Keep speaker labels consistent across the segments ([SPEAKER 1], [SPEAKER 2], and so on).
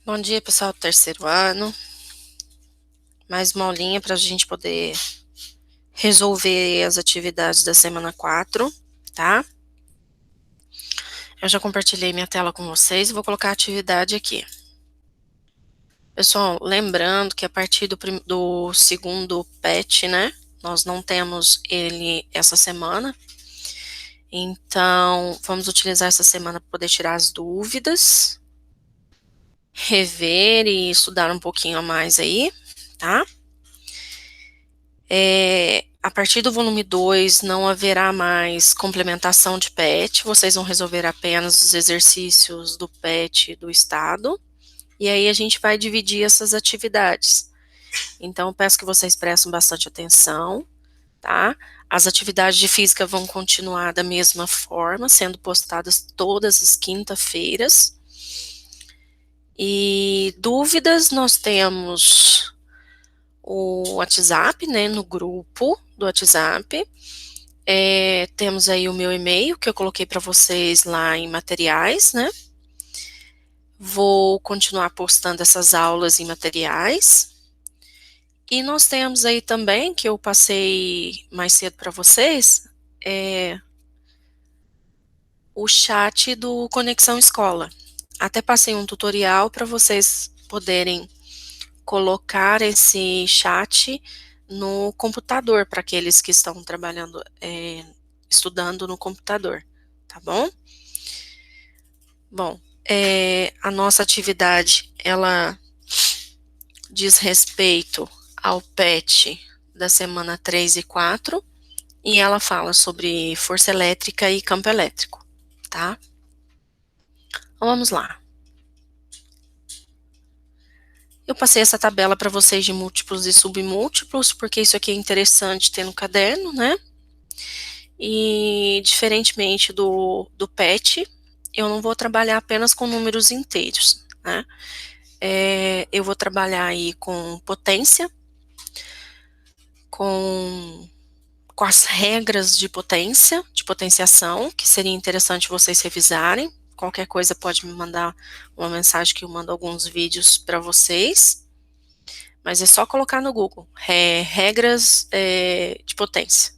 [SPEAKER 1] Bom dia, pessoal do terceiro ano. Mais uma aulinha para a gente poder resolver as atividades da semana 4, tá? Eu já compartilhei minha tela com vocês e vou colocar a atividade aqui. Pessoal, lembrando que a partir do segundo PET, né, nós não temos ele essa semana. Então, vamos utilizar essa semana para poder tirar as dúvidas, rever e estudar um pouquinho a mais aí, tá? A partir do volume 2 não haverá mais complementação de PET, vocês vão resolver apenas os exercícios do PET do estado, e aí a gente vai dividir essas atividades. Então, peço que vocês prestem bastante atenção, tá? As atividades de física vão continuar da mesma forma, sendo postadas todas as quinta-feiras. E dúvidas, nós temos o WhatsApp, né, no grupo do WhatsApp. Temos aí o meu e-mail, que eu coloquei para vocês lá em materiais, né? Vou continuar postando essas aulas em materiais. E nós temos aí também, que eu passei mais cedo para vocês, o chat do Conexão Escola. Até passei um tutorial para vocês poderem colocar esse chat no computador, para aqueles que estão trabalhando, estudando no computador, tá bom? Bom, a nossa atividade, ela diz respeito ao PET da semana 3 e 4, e ela fala sobre força elétrica e campo elétrico, tá? Então, vamos lá. Eu passei essa tabela para vocês de múltiplos e submúltiplos, porque isso aqui é interessante ter no caderno, né? E, diferentemente do PET, eu não vou trabalhar apenas com números inteiros, né? Eu vou trabalhar aí com potência, com as regras de potência, de potenciação, que seria interessante vocês revisarem. Qualquer coisa pode me mandar uma mensagem que eu mando alguns vídeos para vocês. Mas é só colocar no Google, regras de potência,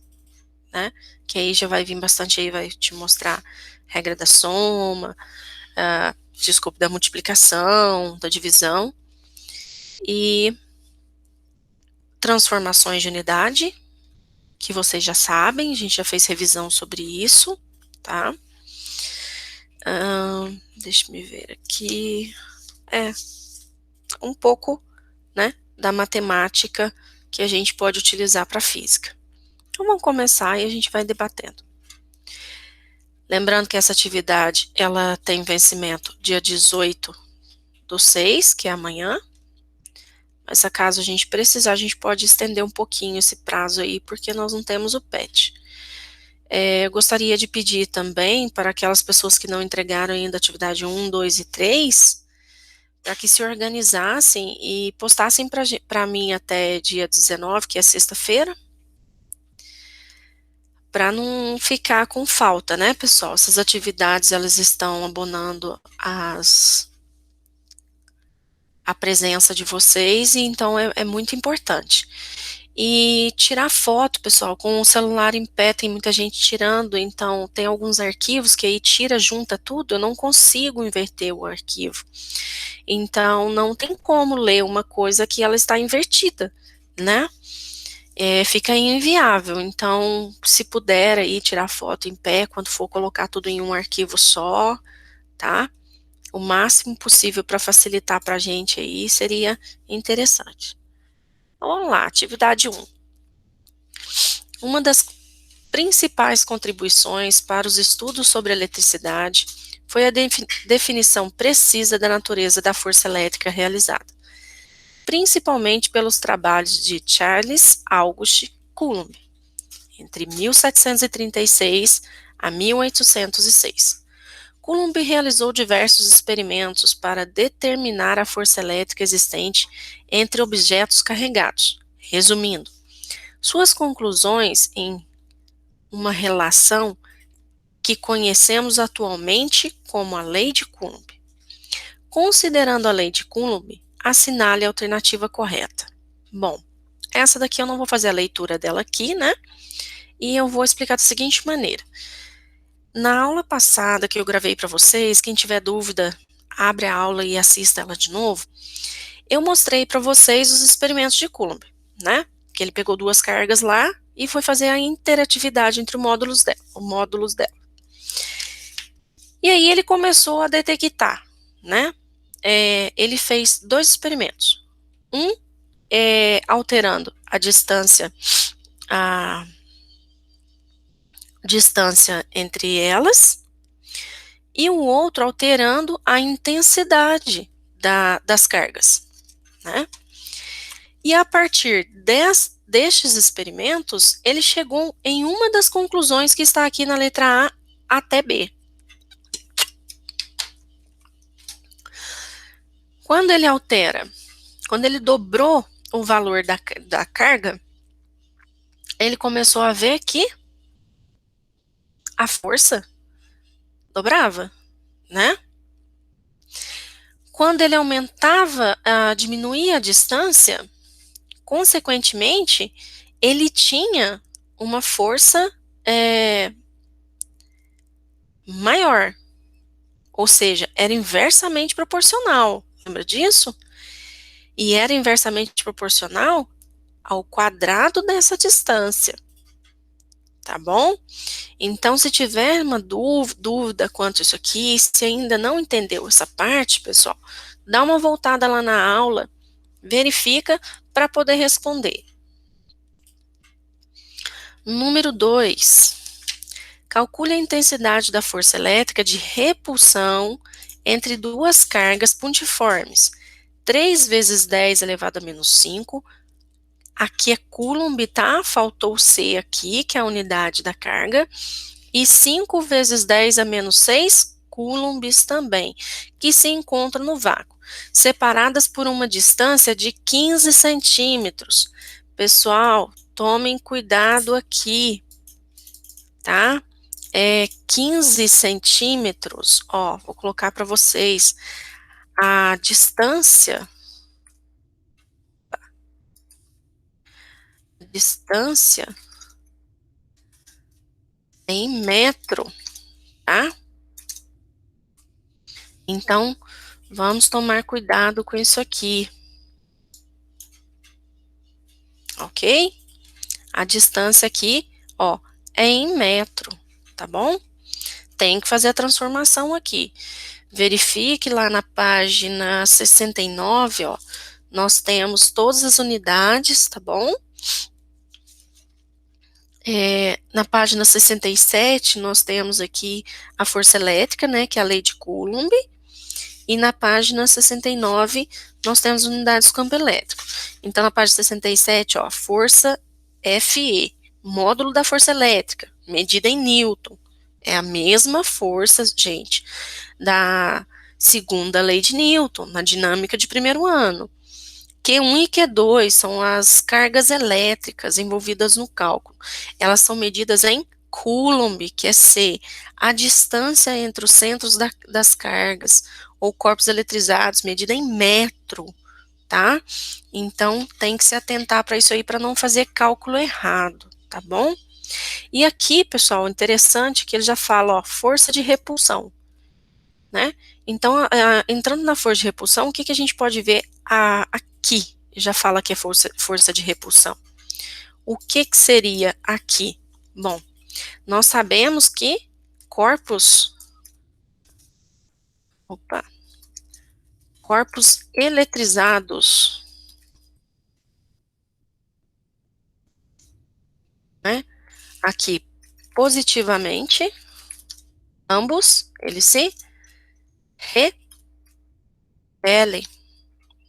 [SPEAKER 1] né? Que aí já vai vir bastante aí, vai te mostrar regra da soma, desculpa, da multiplicação, da divisão. E transformações de unidade, que vocês já sabem, a gente já fez revisão sobre isso, tá? Deixa eu ver aqui. Um pouco, né, da matemática que a gente pode utilizar para física. Então, vamos começar e a gente vai debatendo. Lembrando que essa atividade, ela tem vencimento dia 18/6, que é amanhã. Mas se acaso a gente precisar, a gente pode estender um pouquinho esse prazo aí, porque nós não temos o PET. Eu gostaria de pedir também para aquelas pessoas que não entregaram ainda a atividade 1, 2 e 3, para que se organizassem e postassem para mim até dia 19, que é sexta-feira, para não ficar com falta, né, pessoal? Essas atividades, elas estão abonando a presença de vocês, e então é muito importante. E tirar foto, pessoal, com o celular em pé, tem muita gente tirando, então tem alguns arquivos que aí tira, junta tudo, eu não consigo inverter o arquivo. Então, não tem como ler uma coisa que ela está invertida, né? Fica inviável. Então, se puder aí tirar foto em pé, quando for colocar tudo em um arquivo só, tá? O máximo possível para facilitar para a gente aí seria interessante. Então, vamos lá, atividade 1. Uma das principais contribuições para os estudos sobre eletricidade foi a definição precisa da natureza da força elétrica realizada, principalmente pelos trabalhos de Charles August Coulomb, entre 1736 a 1806. Coulomb realizou diversos experimentos para determinar a força elétrica existente entre objetos carregados. Resumindo, suas conclusões em uma relação que conhecemos atualmente como a Lei de Coulomb. considerando a lei de Coulomb, assinale a alternativa correta. Bom, essa daqui eu não vou fazer a leitura dela aqui, né? E eu vou explicar da seguinte maneira. Na aula passada que eu gravei para vocês, quem tiver dúvida, abre a aula e assista ela de novo. Eu mostrei para vocês os experimentos de Coulomb, né? Que ele pegou duas cargas lá e foi fazer a interatividade entre os módulos dela. E aí ele começou a detectar, né? Ele fez dois experimentos. Um alterando a distância entre elas, e o outro alterando a intensidade das cargas, né? E a partir destes experimentos, ele chegou em uma das conclusões que está aqui na letra A até B. Quando ele dobrou o valor da carga, ele começou a ver que a força dobrava, né? Quando ele diminuía a distância, consequentemente, ele tinha uma força maior, ou seja, era inversamente proporcional. Lembra disso? E era inversamente proporcional ao quadrado dessa distância. Tá bom? Então, se tiver uma dúvida quanto a isso aqui, se ainda não entendeu essa parte, pessoal, dá uma voltada lá na aula, verifica para poder responder. Número 2. Calcule a intensidade da força elétrica de repulsão entre duas cargas pontiformes. 3 vezes 10 elevado a menos 5. Aqui é Coulomb, tá? Faltou o C aqui, que é a unidade da carga. E 5 vezes 10 a menos 6, coulombs também, que se encontram no vácuo, separadas por uma distância de 15 centímetros. Pessoal, tomem cuidado aqui, tá? 15 centímetros, ó, vou colocar para vocês a distância em metro, tá? Então, vamos tomar cuidado com isso aqui, ok? A distância aqui, ó, é em metro, tá bom? Tem que fazer a transformação aqui. Verifique lá na página 69, ó, nós temos todas as unidades, tá bom? Na página 67, nós temos aqui a força elétrica, né, que é a lei de Coulomb, e na página 69, nós temos unidades do campo elétrico. Então, na página 67, ó, força FE, módulo da força elétrica, medida em Newton. É a mesma força, gente, da segunda lei de Newton, na dinâmica de primeiro ano. Q1 e Q2 são as cargas elétricas envolvidas no cálculo. Elas são medidas em Coulomb, que é C, a distância entre os centros das cargas ou corpos eletrizados, medida em metro, tá? Então, tem que se atentar para isso aí, para não fazer cálculo errado, tá bom? E aqui, pessoal, interessante que ele já fala, ó, força de repulsão, né? Então, entrando na força de repulsão, o que a gente pode ver aqui? Já fala que é força de repulsão. O que seria aqui? Bom, nós sabemos que corpos eletrizados, né? Aqui, positivamente, ambos, eles se repelem,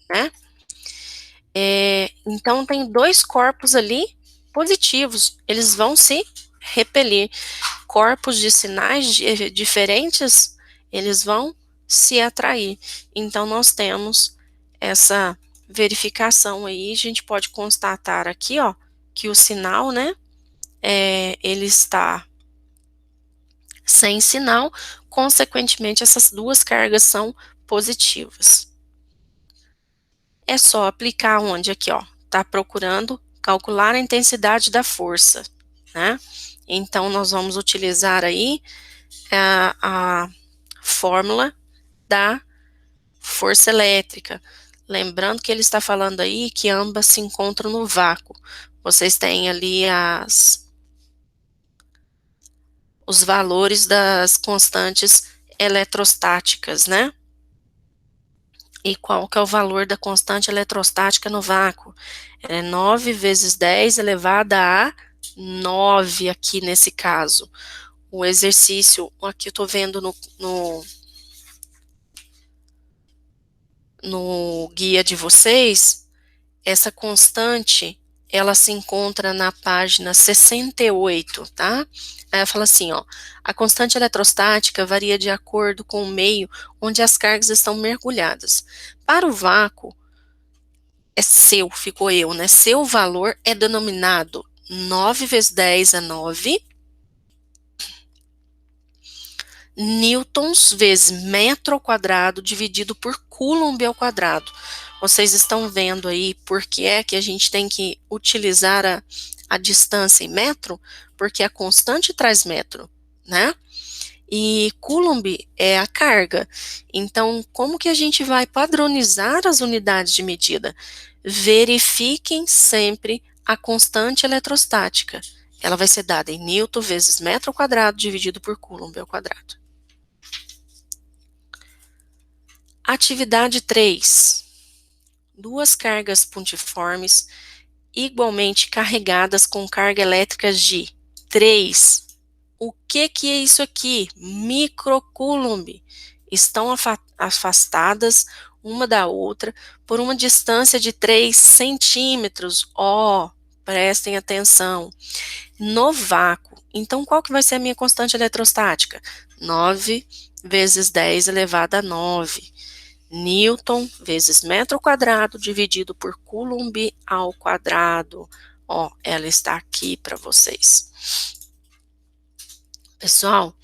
[SPEAKER 1] né? Então, tem dois corpos ali positivos, eles vão se repelir. Corpos de sinais diferentes, eles vão se atrair. Então, nós temos essa verificação aí, a gente pode constatar aqui, ó, que o sinal, né, ele está sem sinal, consequentemente, essas duas cargas são positivas. É só aplicar onde aqui, ó, tá procurando calcular a intensidade da força, né? Então, nós vamos utilizar aí a fórmula da força elétrica. Lembrando que ele está falando aí que ambas se encontram no vácuo. Vocês têm ali os valores das constantes eletrostáticas, né? E qual que é o valor da constante eletrostática no vácuo? É 9 vezes 10 elevada a 9 aqui nesse caso. O exercício, aqui eu estou vendo no guia de vocês, essa constante, ela se encontra na página 68, tá? Aí ela fala assim, ó, a constante eletrostática varia de acordo com o meio onde as cargas estão mergulhadas. Para o vácuo, é seu, ficou eu, né? Seu valor é denominado 9 vezes 10 é 9, newtons vezes metro ao quadrado dividido por coulomb ao quadrado. Vocês estão vendo aí por que é que a gente tem que utilizar a distância em metro? Porque a constante traz metro, né? E coulomb é a carga. Então, como que a gente vai padronizar as unidades de medida? Verifiquem sempre a constante eletrostática. Ela vai ser dada em newton vezes metro ao quadrado dividido por coulomb ao quadrado. Atividade 3. Duas cargas pontiformes igualmente carregadas com carga elétrica de 3. O que é isso aqui? Microcoulomb. Estão afastadas uma da outra por uma distância de 3 centímetros. Ó, prestem atenção. No vácuo. Então, qual que vai ser a minha constante eletrostática? 9 vezes 10 elevado a 9. Newton vezes metro quadrado dividido por coulomb ao quadrado. Ó, ela está aqui para vocês. Pessoal,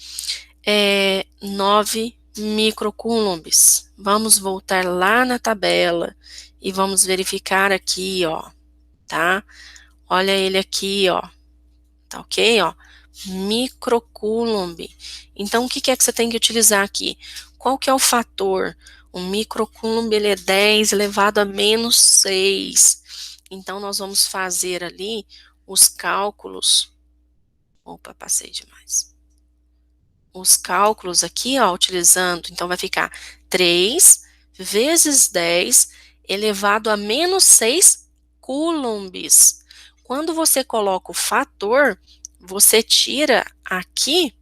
[SPEAKER 1] 9 microcoulombs. Vamos voltar lá na tabela e vamos verificar aqui, ó, tá? Olha ele aqui, ó. Tá ok, ó? Microcoulomb. Então, o que é que você tem que utilizar aqui? Qual que é o fator? O microcoulomb, ele é 10 elevado a menos 6. Então, nós vamos fazer ali os cálculos. Opa, passei demais. Os cálculos aqui, ó, utilizando, então vai ficar 3 vezes 10 elevado a menos 6 coulombs. Quando você coloca o fator, você tira aqui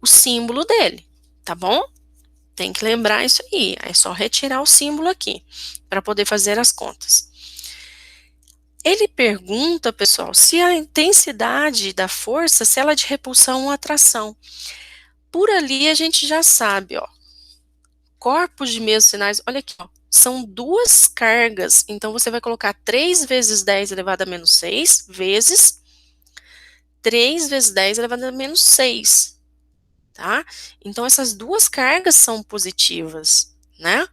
[SPEAKER 1] o símbolo dele, tá bom? Tem que lembrar isso aí, é só retirar o símbolo aqui, para poder fazer as contas. Ele pergunta, pessoal, se a intensidade da força, se ela é de repulsão ou atração. Por ali a gente já sabe, ó, corpos de mesmos sinais, olha aqui, ó, são duas cargas, então você vai colocar 3 vezes 10 elevado a menos 6, vezes 3 vezes 10 elevado a menos 6, tá? Então, essas duas cargas são positivas, né?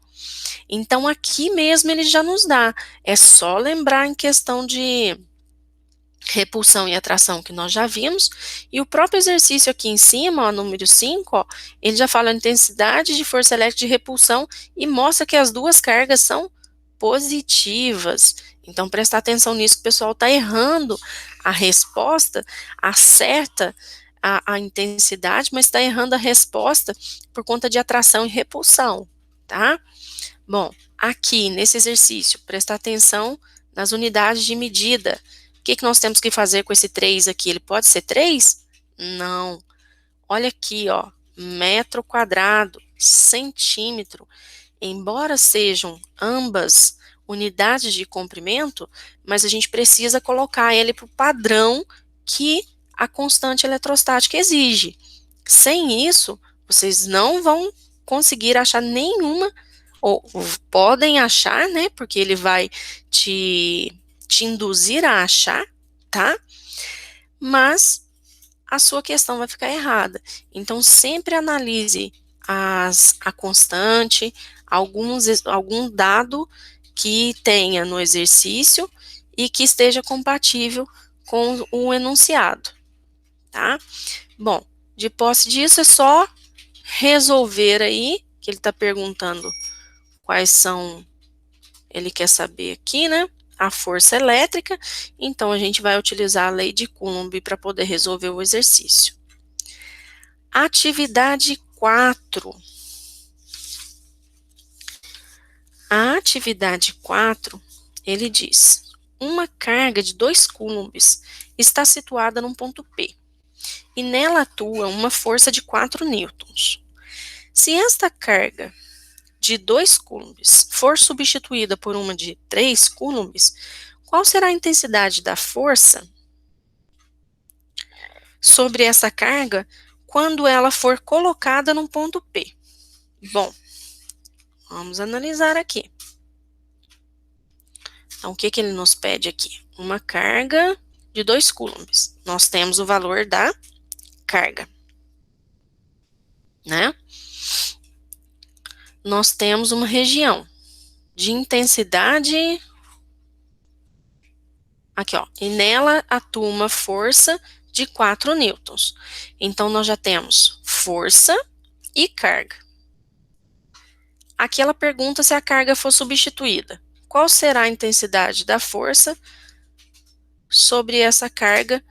[SPEAKER 1] Então, aqui mesmo ele já nos dá, é só lembrar em questão de repulsão e atração que nós já vimos, e o próprio exercício aqui em cima, ó, número 5, ó, ele já fala a intensidade de força elétrica de repulsão e mostra que as duas cargas são positivas. Então, prestar atenção nisso, que o pessoal está errando a resposta, acerta a intensidade, mas está errando a resposta por conta de atração e repulsão, tá? Bom, aqui nesse exercício, prestar atenção nas unidades de medida. O que nós temos que fazer com esse 3 aqui? Ele pode ser 3? Não. Olha aqui, ó, metro quadrado, centímetro. Embora sejam ambas unidades de comprimento, mas a gente precisa colocar ele para o padrão que a constante eletrostática exige. Sem isso, vocês não vão conseguir achar nenhuma, ou podem achar, né, porque ele vai te induzir a achar, tá? Mas a sua questão vai ficar errada. Então, sempre analise a constante, algum dado que tenha no exercício e que esteja compatível com o enunciado, tá? Bom, de posse disso é só resolver aí, que ele está perguntando quais são, ele quer saber aqui, né? A força elétrica, então a gente vai utilizar a lei de Coulomb para poder resolver o exercício. Atividade 4. A atividade 4, ele diz: uma carga de 2 coulombs está situada num ponto P e nela atua uma força de 4 newtons. Se esta carga de 2 coulombs for substituída por uma de 3 coulombs, qual será a intensidade da força sobre essa carga quando ela for colocada num ponto P? Bom, vamos analisar aqui. Então, o que ele nos pede aqui? Uma carga de 2 coulombs. Nós temos o valor da carga, né? Nós temos uma região de intensidade, aqui ó, e nela atua uma força de 4 newtons. Então, nós já temos força e carga. Aqui ela pergunta se a carga for substituída. Qual será a intensidade da força sobre essa carga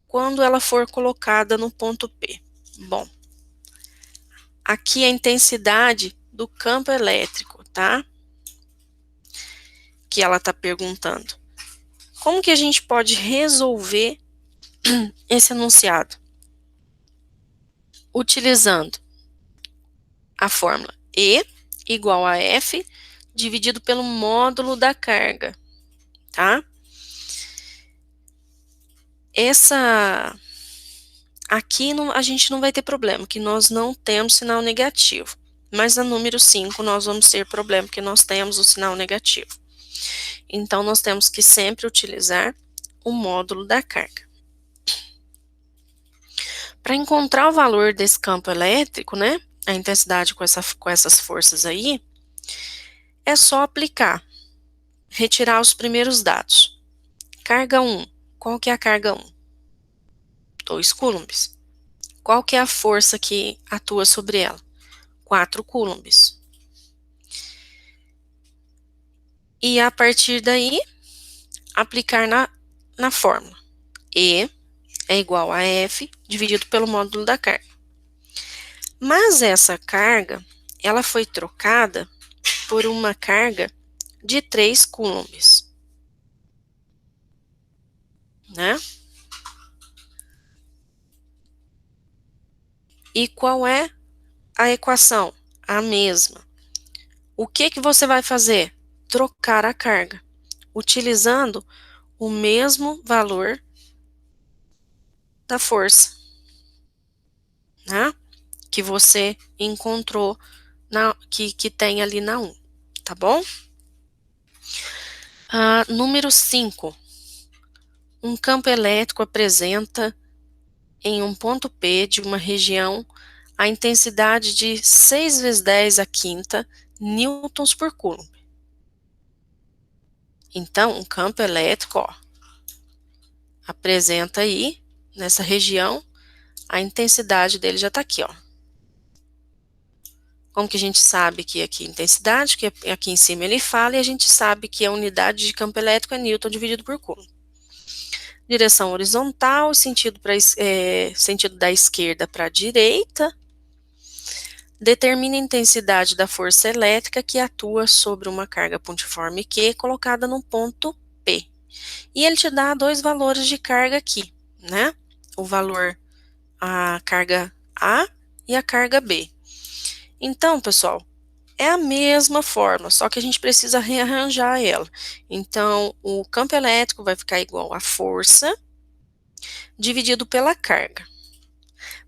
[SPEAKER 1] quando ela for colocada no ponto P? Bom, aqui é a intensidade do campo elétrico, tá? Que ela está perguntando. Como que a gente pode resolver esse enunciado? Utilizando a fórmula E igual a F dividido pelo módulo da carga, tá? Aqui a gente não vai ter problema, que nós não temos sinal negativo. Mas na número 5 nós vamos ter problema, porque nós temos o sinal negativo. Então, nós temos que sempre utilizar o módulo da carga. Para encontrar o valor desse campo elétrico, né, a intensidade com essas forças aí, é só aplicar, retirar os primeiros dados. Carga 1, qual que é a carga 1? 2 coulombs. Qual que é a força que atua sobre ela? 4 coulombs. E a partir daí, aplicar na fórmula. E é igual a F dividido pelo módulo da carga. Mas essa carga, ela foi trocada por uma carga de 3 coulombs, né? E qual é a equação? A mesma. O que você vai fazer? Trocar a carga, utilizando o mesmo valor da força, né? Que você encontrou, que tem ali na 1, tá bom? Número 5. Um campo elétrico apresenta em um ponto P de uma região a intensidade de 6 vezes 10 a quinta newtons por coulomb. Então, um campo elétrico, ó, apresenta aí, nessa região, a intensidade dele já está aqui, ó. Como que a gente sabe que aqui é intensidade, que aqui em cima ele fala, e a gente sabe que a unidade de campo elétrico é newton dividido por coulomb. Direção horizontal, sentido da esquerda para a direita. Determina a intensidade da força elétrica que atua sobre uma carga pontiforme Q colocada no ponto P. E ele te dá 2 valores de carga aqui, né? O valor, a carga A e a carga B. Então, pessoal, é a mesma forma, só que a gente precisa rearranjar ela. Então, o campo elétrico vai ficar igual a força dividido pela carga.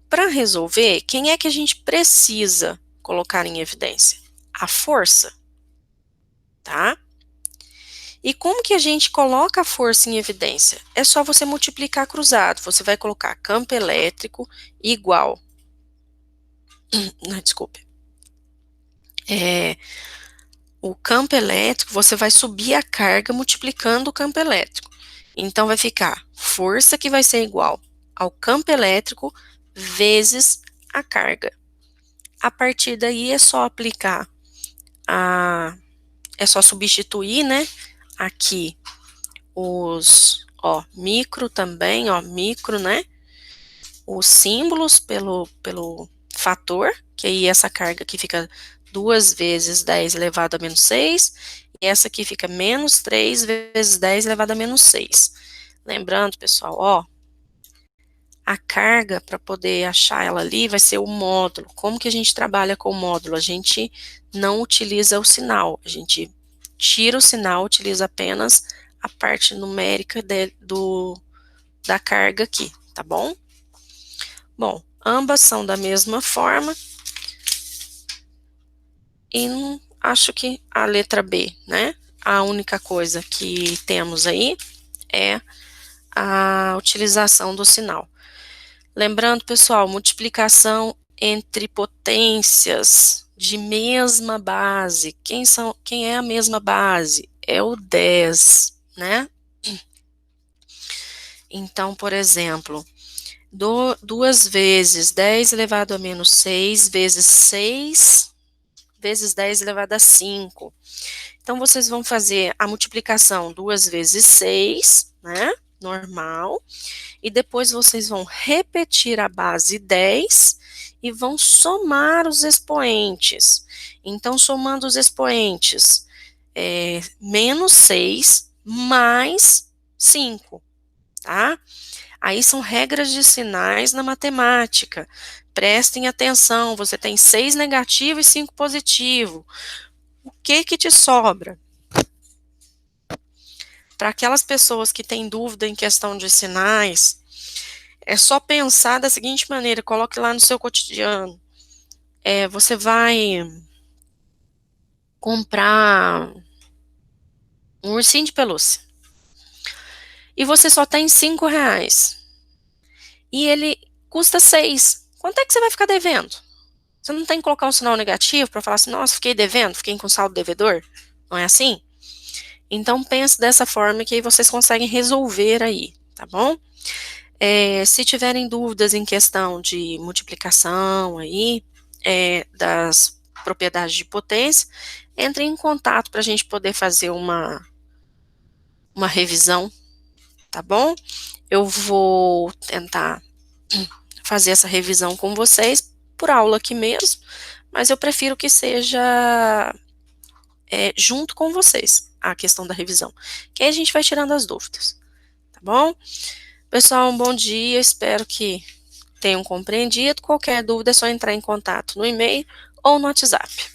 [SPEAKER 1] Para resolver, quem é que a gente precisa colocar em evidência? A força, tá? E como que a gente coloca a força em evidência? É só você multiplicar cruzado. Você vai colocar campo elétrico igual Não, desculpe. O campo elétrico, você vai subir a carga multiplicando o campo elétrico. Então, vai ficar força que vai ser igual ao campo elétrico vezes a carga. A partir daí, é só aplicar é só substituir, né, aqui micro também, micro, né, os símbolos pelo fator, que aí essa carga aqui fica 2 vezes 10 elevado a menos 6, e essa aqui fica menos 3 vezes 10 elevado a menos 6. Lembrando, pessoal, a carga, para poder achar ela ali, vai ser o módulo. Como que a gente trabalha com o módulo? A gente não utiliza o sinal, a gente tira o sinal, utiliza apenas a parte numérica da carga aqui, tá bom? Bom, ambas são da mesma forma, e acho que a letra B, né? A única coisa que temos aí é a utilização do sinal. Lembrando, pessoal, multiplicação entre potências de mesma base. Quem é a mesma base? É o 10, né? Então, por exemplo, 2 vezes 10 elevado a menos 6 vezes 6 vezes 10 elevado a 5. Então, vocês vão fazer a multiplicação 2 vezes 6, né? Normal. E depois vocês vão repetir a base 10 e vão somar os expoentes. Então, somando os expoentes, menos 6 mais 5, tá? Aí são regras de sinais na matemática. Prestem atenção, você tem 6 negativo e 5 positivo. O que que te sobra? Para aquelas pessoas que têm dúvida em questão de sinais, é só pensar da seguinte maneira, coloque lá no seu cotidiano. Você vai comprar um ursinho de pelúcia e você só tem R$ 5 e ele custa 6. Quanto é que você vai ficar devendo? Você não tem que colocar um sinal negativo para falar assim, nossa, fiquei devendo, fiquei com saldo devedor? Não é assim? Então pense dessa forma que aí vocês conseguem resolver aí, tá bom? Se tiverem dúvidas em questão de multiplicação aí, das propriedades de potência, entrem em contato para a gente poder fazer uma revisão, tá bom? Eu vou tentar fazer essa revisão com vocês por aula aqui mesmo, mas eu prefiro que seja junto com vocês a questão da revisão, que aí a gente vai tirando as dúvidas, tá bom? Pessoal, um bom dia, espero que tenham compreendido. Qualquer dúvida é só entrar em contato no e-mail ou no WhatsApp.